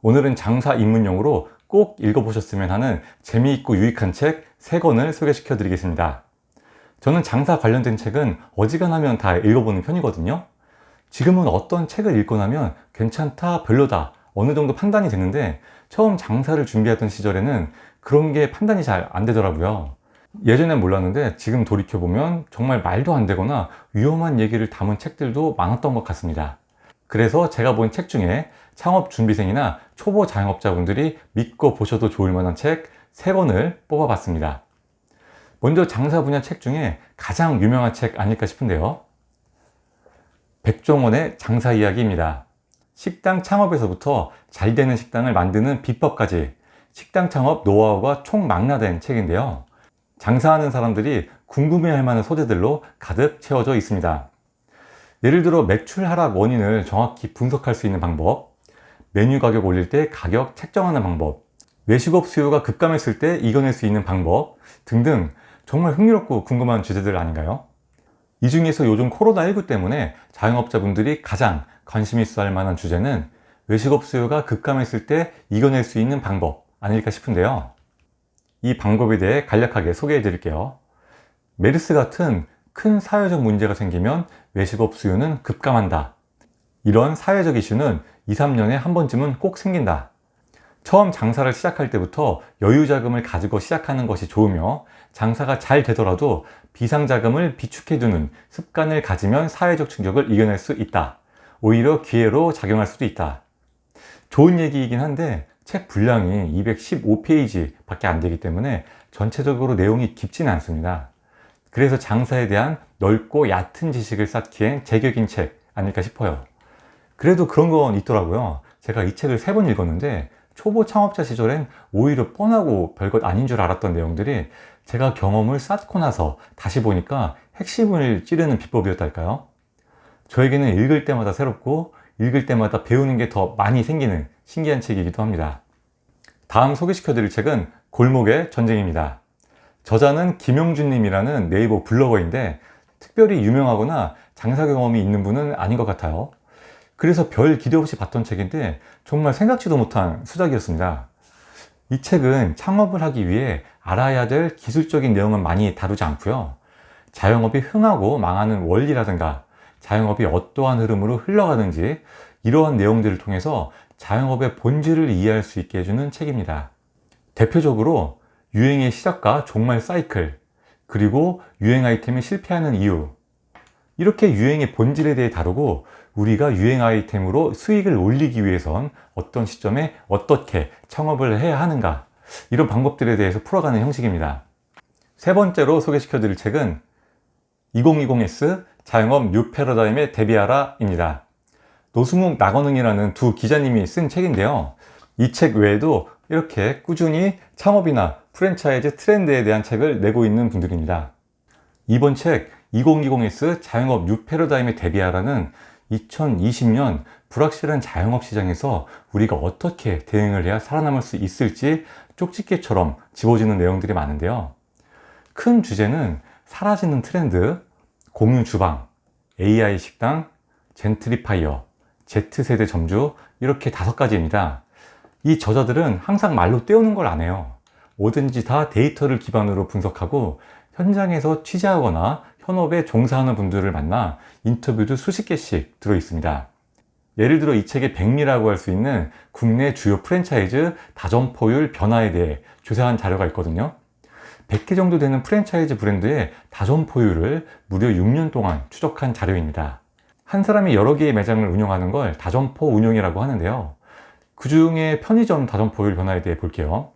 오늘은 장사 입문용으로 꼭 읽어보셨으면 하는 재미있고 유익한 책 3권을 소개시켜 드리겠습니다. 저는 장사 관련된 책은 어지간하면 다 읽어보는 편이거든요. 지금은 어떤 책을 읽고 나면 괜찮다, 별로다, 어느 정도 판단이 되는데 처음 장사를 준비하던 시절에는 그런 게 판단이 잘 안 되더라고요. 예전엔 몰랐는데 지금 돌이켜보면 정말 말도 안 되거나 위험한 얘기를 담은 책들도 많았던 것 같습니다. 그래서 제가 본 책 중에 창업 준비생이나 초보 자영업자분들이 믿고 보셔도 좋을 만한 책 3권을 뽑아봤습니다. 먼저 장사 분야 책 중에 가장 유명한 책 아닐까 싶은데요. 백종원의 장사 이야기입니다. 식당 창업에서부터 잘 되는 식당을 만드는 비법까지 식당 창업 노하우가 총망라된 책인데요. 장사하는 사람들이 궁금해할 만한 소재들로 가득 채워져 있습니다. 예를 들어 매출 하락 원인을 정확히 분석할 수 있는 방법, 메뉴 가격 올릴 때 가격 책정하는 방법, 외식업 수요가 급감했을 때 이겨낼 수 있는 방법 등등 정말 흥미롭고 궁금한 주제들 아닌가요? 이 중에서 요즘 코로나19 때문에 자영업자분들이 가장 관심 있어 할 만한 주제는 외식업 수요가 급감했을 때 이겨낼 수 있는 방법 아닐까 싶은데요. 이 방법에 대해 간략하게 소개해 드릴게요. 메르스 같은 큰 사회적 문제가 생기면 외식업 수요는 급감한다. 이런 사회적 이슈는 2, 3년에 한 번쯤은 꼭 생긴다. 처음 장사를 시작할 때부터 여유 자금을 가지고 시작하는 것이 좋으며 장사가 잘 되더라도 비상자금을 비축해두는 습관을 가지면 사회적 충격을 이겨낼 수 있다. 오히려 기회로 작용할 수도 있다. 좋은 얘기이긴 한데 책 분량이 215페이지 밖에 안 되기 때문에 전체적으로 내용이 깊지는 않습니다. 그래서 장사에 대한 넓고 얕은 지식을 쌓기엔 제격인 책 아닐까 싶어요. 그래도 그런 건 있더라고요. 제가 이 책을 3번 읽었는데 초보 창업자 시절엔 오히려 뻔하고 별것 아닌 줄 알았던 내용들이 제가 경험을 쌓고 나서 다시 보니까 핵심을 찌르는 비법이었달까요? 저에게는 읽을 때마다 새롭고 읽을 때마다 배우는 게 더 많이 생기는 신기한 책이기도 합니다. 다음 소개시켜 드릴 책은 골목의 전쟁입니다. 저자는 김용준 님이라는 네이버 블로거인데 특별히 유명하거나 장사 경험이 있는 분은 아닌 것 같아요. 그래서 별 기대 없이 봤던 책인데 정말 생각지도 못한 수작이었습니다. 이 책은 창업을 하기 위해 알아야 될 기술적인 내용은 많이 다루지 않고요. 자영업이 흥하고 망하는 원리라든가 자영업이 어떠한 흐름으로 흘러가는지 이러한 내용들을 통해서 자영업의 본질을 이해할 수 있게 해주는 책입니다. 대표적으로 유행의 시작과 종말 사이클, 그리고 유행 아이템이 실패하는 이유, 이렇게 유행의 본질에 대해 다루고 우리가 유행 아이템으로 수익을 올리기 위해선 어떤 시점에 어떻게 창업을 해야 하는가, 이런 방법들에 대해서 풀어가는 형식입니다. 3번째로 소개시켜 드릴 책은 2020S 자영업 뉴 패러다임에 대비하라 입니다. 노승욱, 나건웅이라는 두 기자님이 쓴 책인데요. 이 책 외에도 이렇게 꾸준히 창업이나 프랜차이즈 트렌드에 대한 책을 내고 있는 분들입니다. 이번 책 2020S 자영업 뉴 패러다임에 대비하라는 2020년 불확실한 자영업 시장에서 우리가 어떻게 대응을 해야 살아남을 수 있을지 쪽집게처럼 집어지는 내용들이 많은데요. 큰 주제는 사라지는 트렌드, 공유 주방, AI 식당, 젠트리파이어, Z세대 점주, 이렇게 5가지입니다. 이 저자들은 항상 말로 때우는 걸 안 해요. 뭐든지 다 데이터를 기반으로 분석하고 현장에서 취재하거나 현업에 종사하는 분들을 만나 인터뷰도 수십 개씩 들어 있습니다. 예를 들어 이 책의 백미라고 할 수 있는 국내 주요 프랜차이즈 다점포율 변화에 대해 조사한 자료가 있거든요. 100개 정도 되는 프랜차이즈 브랜드의 다점포율을 무려 6년 동안 추적한 자료입니다. 한 사람이 여러 개의 매장을 운영하는 걸 다점포 운영이라고 하는데요. 그 중에 편의점 다점포율 변화에 대해 볼게요.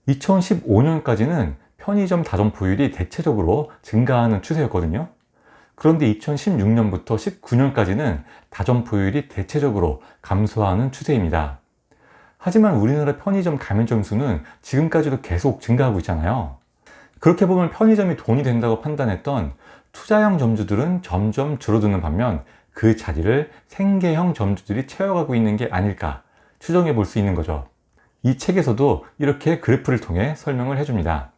2015년까지는 편의점 다점포율이 대체적으로 증가하는 추세였거든요. 그런데 2016년부터 19년까지는 다점포율이 대체적으로 감소하는 추세입니다. 하지만 우리나라 편의점 가맹점 수는 지금까지도 계속 증가하고 있잖아요. 그렇게 보면 편의점이 돈이 된다고 판단했던 투자형 점주들은 점점 줄어드는 반면 그 자리를 생계형 점주들이 채워가고 있는 게 아닐까 추정해 볼 수 있는 거죠. 이 책에서도 이렇게 그래프를 통해 설명을 해줍니다.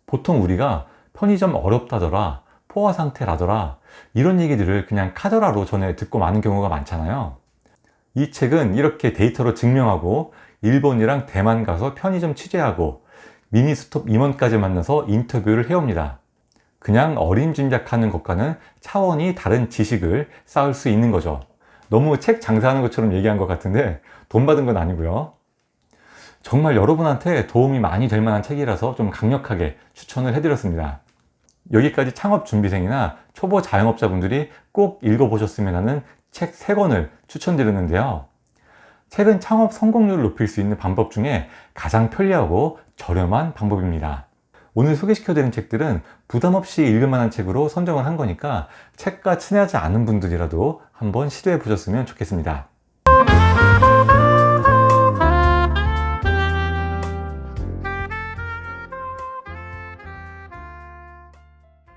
보통 우리가 편의점 어렵다더라, 포화 상태라더라, 이런 얘기들을 그냥 카더라로 전해 듣고 마는 경우가 많잖아요. 이 책은 이렇게 데이터로 증명하고 일본이랑 대만 가서 편의점 취재하고 미니스톱 임원까지 만나서 인터뷰를 해옵니다. 그냥 어림짐작하는 것과는 차원이 다른 지식을 쌓을 수 있는 거죠. 너무 책 장사하는 것처럼 얘기한 것 같은데 돈 받은 건 아니고요. 정말 여러분한테 도움이 많이 될 만한 책이라서 좀 강력하게 추천을 해드렸습니다. 여기까지 창업준비생이나 초보 자영업자분들이 꼭 읽어보셨으면 하는 책 3권을 추천드렸는데요. 책은 창업 성공률을 높일 수 있는 방법 중에 가장 편리하고 저렴한 방법입니다. 오늘 소개시켜드린 책들은 부담 없이 읽을 만한 책으로 선정을 한 거니까 책과 친하지 않은 분들이라도 한번 시도해 보셨으면 좋겠습니다.